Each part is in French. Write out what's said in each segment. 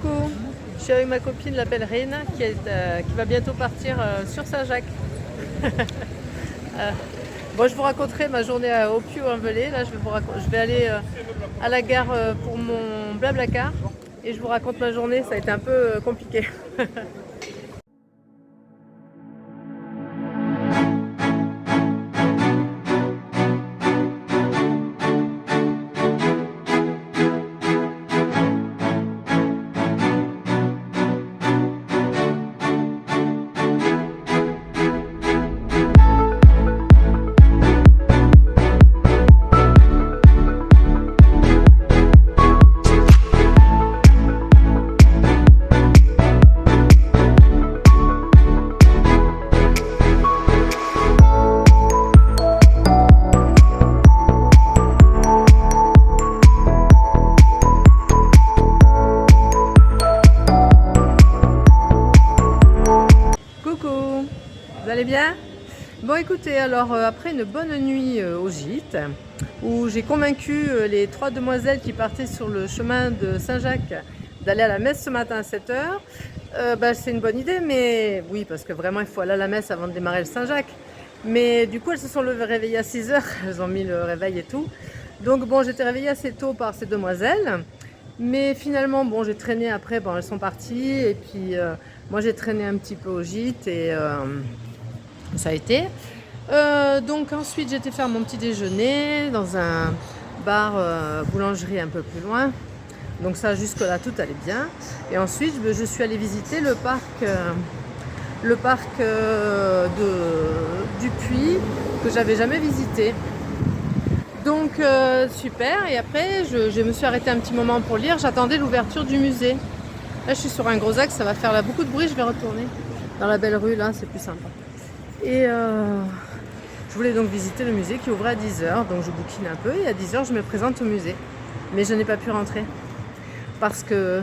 Coucou, je suis avec ma copine la pèlerine qui va bientôt partir sur Saint-Jacques. Euh, bon, je vous raconterai ma journée au Puy-en-Velay. Là, je vais aller à la gare pour mon Blablacar et je vous raconte ma journée. Ça a été un peu compliqué. Coucou, vous allez bien? Bon écoutez, alors après une bonne nuit au gîte, où j'ai convaincu les 3 demoiselles qui partaient sur le chemin de Saint-Jacques d'aller à la messe ce matin à 7h, c'est une bonne idée, mais oui, parce que vraiment il faut aller à la messe avant de démarrer le Saint-Jacques. Mais du coup elles se sont réveillées à 6h, elles ont mis le réveil et tout. Donc bon, j'étais réveillée assez tôt par ces demoiselles. Mais finalement, bon, j'ai traîné après, bon, elles sont parties, et puis moi j'ai traîné un petit peu au gîte, et ça a été. Donc ensuite, j'étais faire mon petit déjeuner dans un bar boulangerie un peu plus loin. Donc ça, jusque-là, tout allait bien. Et ensuite, je suis allée visiter le parc du Puy, que j'avais jamais visité. Donc super, et après je me suis arrêtée un petit moment pour lire, j'attendais l'ouverture du musée. Là je suis sur un gros axe, ça va faire là beaucoup de bruit, je vais retourner dans la belle rue, là c'est plus sympa. Et je voulais donc visiter le musée qui ouvrait à 10h, donc je bouquine un peu et à 10h je me présente au musée. Mais je n'ai pas pu rentrer parce que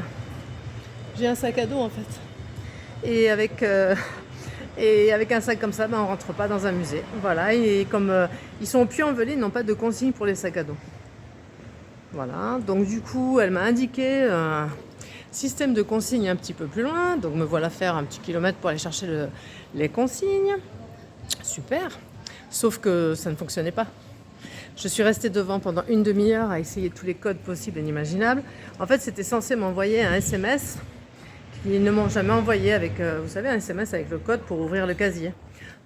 j'ai un sac à dos en fait. Et avec un sac comme ça, on ne rentre pas dans un musée. Voilà, et comme ils sont au Puy-en-Velay, ils n'ont pas de consigne pour les sacs à dos. Voilà, donc du coup, elle m'a indiqué un système de consigne un petit peu plus loin. Donc me voilà faire un petit kilomètre pour aller chercher les consignes. Super, sauf que ça ne fonctionnait pas. Je suis restée devant pendant une demi-heure à essayer tous les codes possibles et inimaginables. En fait, c'était censé m'envoyer un SMS. Ils ne m'ont jamais envoyé avec, vous savez, un SMS avec le code pour ouvrir le casier,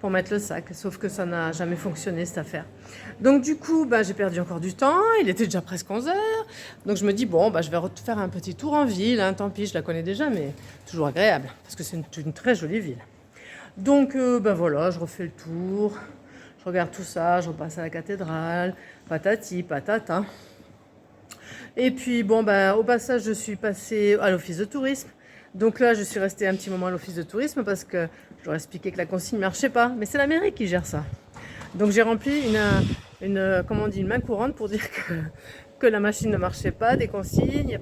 pour mettre le sac. Sauf que ça n'a jamais fonctionné, cette affaire. Donc du coup, j'ai perdu encore du temps. Il était déjà presque 11h. Donc je me dis, bon, je vais faire un petit tour en ville. Hein, tant pis, je la connais déjà, mais toujours agréable. Parce que c'est une très jolie ville. Donc voilà, je refais le tour. Je regarde tout ça, je repasse à la cathédrale. Patati, patata. Et puis, bon, au passage, je suis passée à l'office de tourisme. Donc là, je suis restée un petit moment à l'office de tourisme parce que je leur ai expliqué que la consigne ne marchait pas. Mais c'est la mairie qui gère ça. Donc j'ai rempli une main courante pour dire que la machine ne marchait pas, des consignes.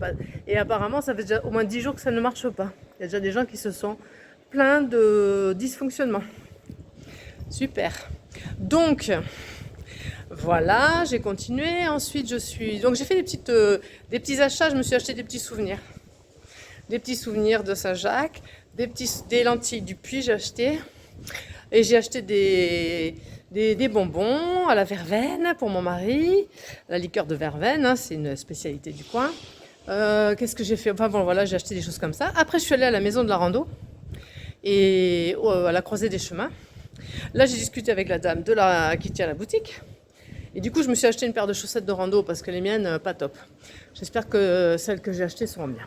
Et apparemment, ça fait déjà au moins 10 jours que ça ne marche pas. Il y a déjà des gens qui se sont plaints de dysfonctionnement. Super. Donc, voilà, j'ai continué. Ensuite, donc j'ai fait des petits achats. Je me suis acheté des petits souvenirs. Des petits souvenirs de Saint-Jacques, des lentilles du Puy j'ai acheté. Et j'ai acheté des bonbons à la verveine pour mon mari. La liqueur de verveine, hein, c'est une spécialité du coin. Qu'est-ce que j'ai fait? Enfin bon, voilà, j'ai acheté des choses comme ça. Après, je suis allée à la maison de la rando et à la croisée des chemins. Là, j'ai discuté avec la dame qui tient la boutique. Et du coup, je me suis acheté une paire de chaussettes de rando parce que les miennes, pas top. J'espère que celles que j'ai achetées seront bien.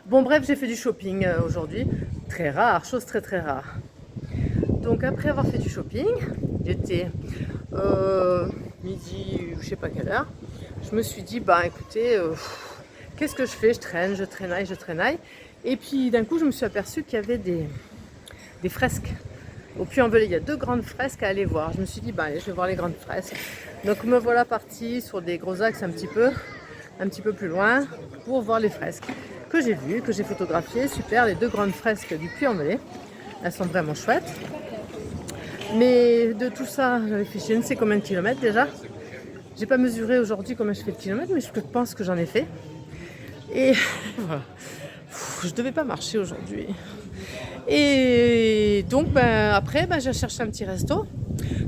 Bon bref, j'ai fait du shopping aujourd'hui, très rare, chose très très rare. Donc après avoir fait du shopping, j'étais midi, je sais pas quelle heure, je me suis dit, écoutez, qu'est-ce que je fais? Je traînaille. Et puis d'un coup, je me suis aperçue qu'il y avait des fresques. Au Puy-en-Velay, il y a 2 grandes fresques à aller voir. Je me suis dit, allez, je vais voir les grandes fresques. Donc me voilà partie sur des gros axes un petit peu plus loin pour voir les fresques que j'ai vues, que j'ai photographiées. Super, les 2 grandes fresques du Puy-en-Velay. Elles sont vraiment chouettes. Mais de tout ça, j'avais fait je ne sais combien de kilomètres déjà. J'ai pas mesuré aujourd'hui combien je fais de kilomètres, mais je pense que j'en ai fait. Et voilà. je devais pas marcher aujourd'hui. Et donc après, j'ai cherché un petit resto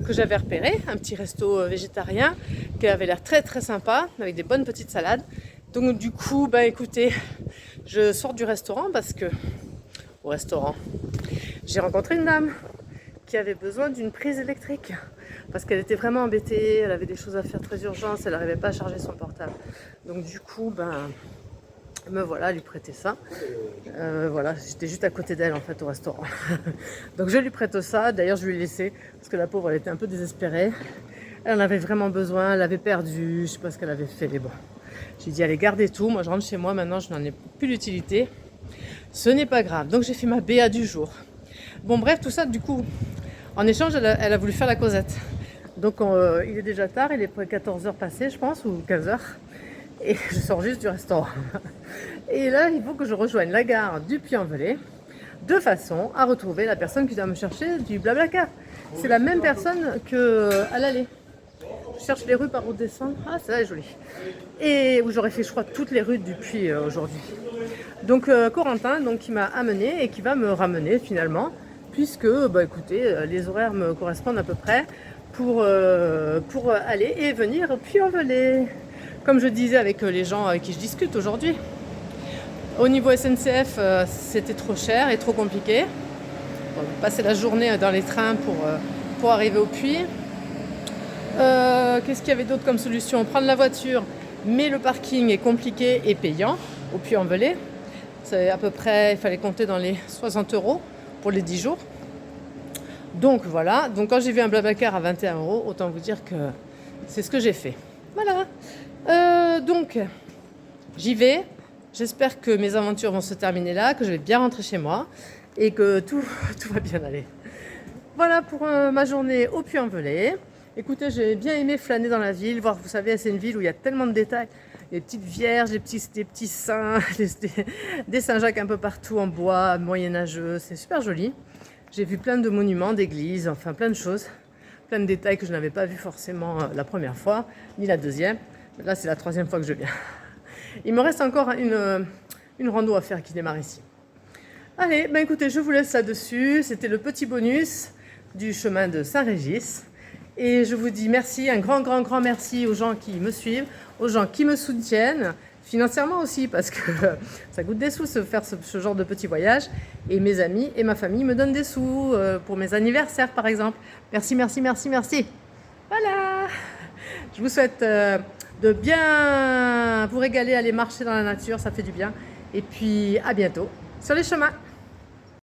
que j'avais repéré, un petit resto végétarien qui avait l'air très très sympa, avec des bonnes petites salades. Donc du coup, écoutez, je sors du restaurant parce que, au restaurant, j'ai rencontré une dame qui avait besoin d'une prise électrique parce qu'elle était vraiment embêtée, elle avait des choses à faire très urgentes, elle n'arrivait pas à charger son portable. Donc du coup, me voilà à lui prêter ça. Voilà, j'étais juste à côté d'elle en fait au restaurant. Donc je lui prête ça, d'ailleurs je lui ai laissé parce que la pauvre elle était un peu désespérée. Elle en avait vraiment besoin, elle avait perdu, je sais pas ce qu'elle avait fait, mais bon. J'ai dit allez gardez tout, moi je rentre chez moi maintenant, je n'en ai plus l'utilité. Ce n'est pas grave, donc j'ai fait ma BA du jour. Bon bref, tout ça du coup, en échange elle a voulu faire la causette. Donc il est déjà tard, il est près 14h passées je pense, ou 15h. Et je sors juste du restaurant. Et là, il faut que je rejoigne la gare du Puy-en-Velay de façon à retrouver la personne qui doit me chercher du Blablacar. C'est la même personne qu'à l'aller. Je cherche les rues par où descendre. Ah, celle-là est jolie. Et où j'aurais fait, je crois, toutes les rues du Puy aujourd'hui. Donc, Corentin, qui m'a amené et qui va me ramener finalement, puisque, écoutez, les horaires me correspondent à peu près pour aller et venir au Puy-en-Velay. Comme je disais avec les gens avec qui je discute aujourd'hui, au niveau SNCF, c'était trop cher et trop compliqué. Passer la journée dans les trains pour arriver au Puy. Qu'est-ce qu'il y avait d'autre comme solution? Prendre la voiture, mais le parking est compliqué et payant au Puy-en-Velay. C'est à peu près, il fallait compter dans les 60 € pour les 10 jours. Donc voilà, donc quand j'ai vu un Blablacar à 21 €, autant vous dire que c'est ce que j'ai fait. Voilà. Donc, j'y vais. J'espère que mes aventures vont se terminer là, que je vais bien rentrer chez moi et que tout va bien aller. Voilà pour ma journée au Puy-en-Velay. Écoutez, j'ai bien aimé flâner dans la ville, voir, vous savez, c'est une ville où il y a tellement de détails. Des petites vierges, des petits saints, des Saint-Jacques un peu partout en bois, moyenâgeux. C'est super joli. J'ai vu plein de monuments, d'églises, enfin plein de choses. Plein de détails que je n'avais pas vu forcément la première fois, ni la deuxième. Là, c'est la troisième fois que je viens. Il me reste encore une rando à faire qui démarre ici. Allez, écoutez, je vous laisse là-dessus. C'était le petit bonus du chemin de Saint-Régis. Et je vous dis merci, un grand merci aux gens qui me suivent, aux gens qui me soutiennent, financièrement aussi, parce que ça coûte des sous faire ce genre de petit voyage. Et mes amis et ma famille me donnent des sous pour mes anniversaires, par exemple. Merci. Voilà. Je vous souhaite de bien vous régaler, aller marcher dans la nature, ça fait du bien. Et puis à bientôt sur les chemins.